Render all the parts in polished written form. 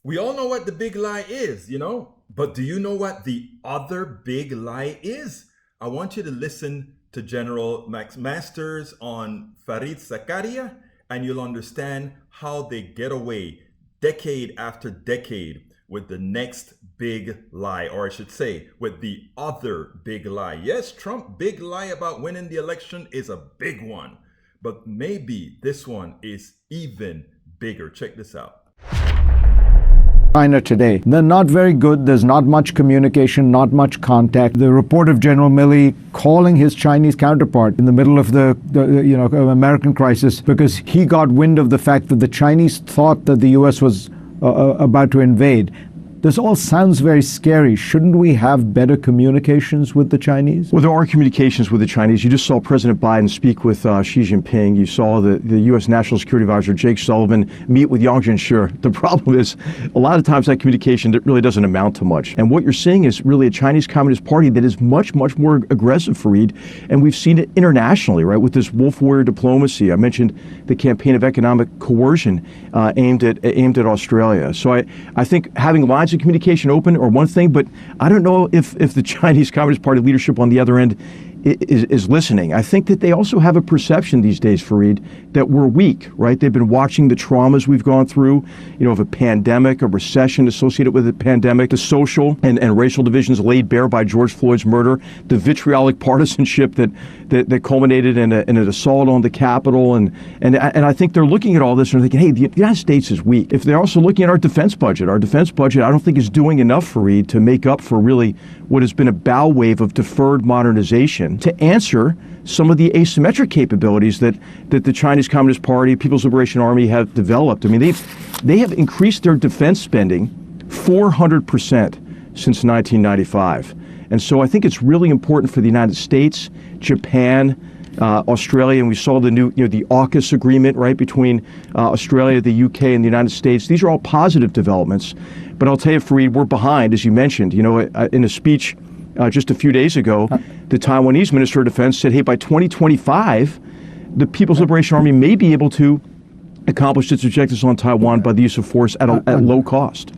We all know what the big lie is, but do you know what the other big lie is? I want you to listen to General McMaster's on Fareed Zakaria, and you'll understand how they get away decade after decade with the next big lie, or I should say, with the other big lie. Yes, Trump big lie about winning the election is a big one, but maybe this one is even bigger. Check this out. China today. They're not very good. There's not much communication, not much contact. The report of General Milley calling his Chinese counterpart in the middle of the American crisis because he got wind of the fact that the Chinese thought that the U.S. was about to invade. This all sounds very scary. Shouldn't we have better communications with the Chinese? Well, there are communications with the Chinese. You just saw President Biden speak with Xi Jinping. You saw the U.S. National Security Advisor, Jake Sullivan, meet with Yang Jiechi. The problem is, a lot of times that communication really doesn't amount to much. And what you're seeing is really a Chinese Communist Party that is much, much more aggressive, Fareed. And we've seen it internationally, right, with this wolf warrior diplomacy. I mentioned the campaign of economic coercion aimed at Australia. So I think having lines of communication open or one thing, but I don't know if the Chinese Communist Party leadership on the other end is listening. I think that they also have a perception these days, Fareed, that we're weak, right? They've been watching the traumas we've gone through, of a pandemic, a recession associated with the pandemic, the social and racial divisions laid bare by George Floyd's murder, the vitriolic partisanship that culminated in an assault on the Capitol. And I think they're looking at all this and they're thinking, hey, the United States is weak. If they're also looking at our defense budget I don't think is doing enough, Fareed, to make up for really what has been a bow wave of deferred modernization to answer some of the asymmetric capabilities that the Chinese Communist Party, People's Liberation Army have developed. I mean, they have increased their defense spending 400% since 1995. And so I think it's really important for the United States, Japan, Australia, and we saw the new, the AUKUS agreement, right, between Australia, the UK, and the United States. These are all positive developments. But I'll tell you, Fareed, we're behind, as you mentioned. In a speech just a few days ago, the Taiwanese Minister of Defense said, hey, by 2025, the People's Liberation Army may be able to accomplish its objectives on Taiwan by the use of force at low cost.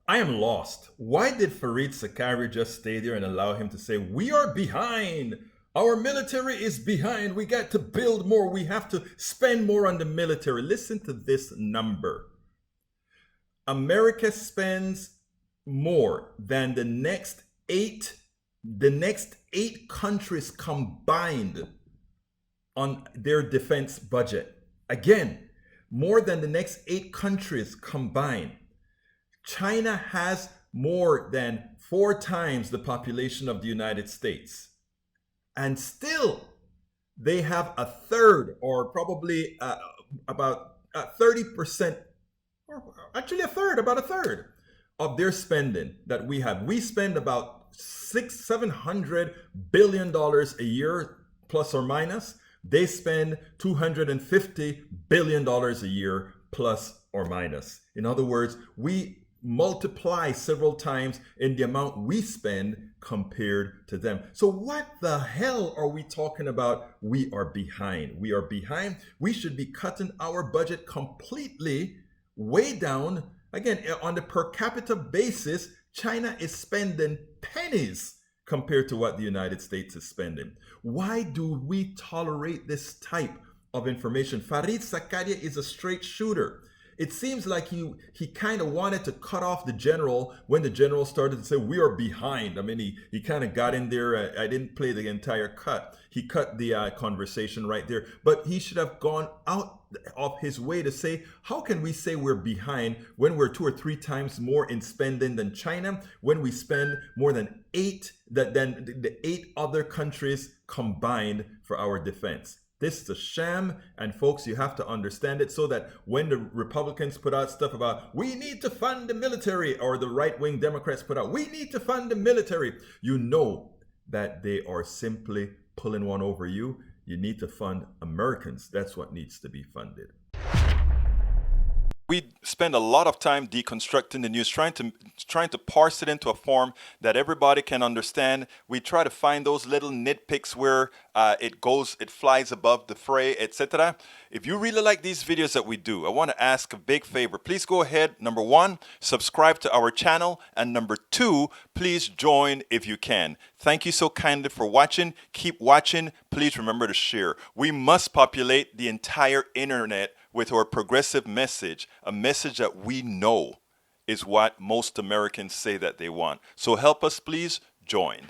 I am lost. Why did Fareed Zakaria just stay there and allow him to say, we are behind? Our military is behind. We got to build more. We have to spend more on the military. Listen to this number. America spends more than the next eight countries combined on their defense budget. Again, more than the next 8 countries combined. China has more than 4 times the population of the United States. And still, they have a third, or probably about 30%, or actually about a third of their spending that we have. We spend about $700 billion a year, plus or minus. They spend $250 billion a year, plus or minus. In other words, we multiply several times in the amount we spend compared to them. So what the hell are we talking about? We are behind. We are behind. We should be cutting our budget completely way down. Again, on the per capita basis, China is spending pennies compared to what the United States is spending. Why do we tolerate this type of information? Fareed Zakaria is a straight shooter. It seems like he kind of wanted to cut off the general when the general started to say, we are behind. I mean, he kind of got in there. I didn't play the entire cut. He cut the conversation right there. But he should have gone out of his way to say, how can we say we're behind when we're 2 or 3 times more in spending than China, when we spend more than the 8 other countries combined for our defense? This is a sham, and folks, you have to understand it so that when the Republicans put out stuff about, we need to fund the military, or the right-wing Democrats put out, we need to fund the military, you know that they are simply pulling one over you. You need to fund Americans. That's what needs to be funded. We spend a lot of time deconstructing the news, trying to parse it into a form that everybody can understand. We try to find those little nitpicks where it flies above the fray, etc. If you really like these videos that we do, I want to ask a big favor. Please go ahead, number one, subscribe to our channel, and number two, please join if you can. Thank you so kindly for watching. Keep watching. Please remember to share. We must populate the entire internet with our progressive message, a message that we know is what most Americans say that they want. So help us, please join.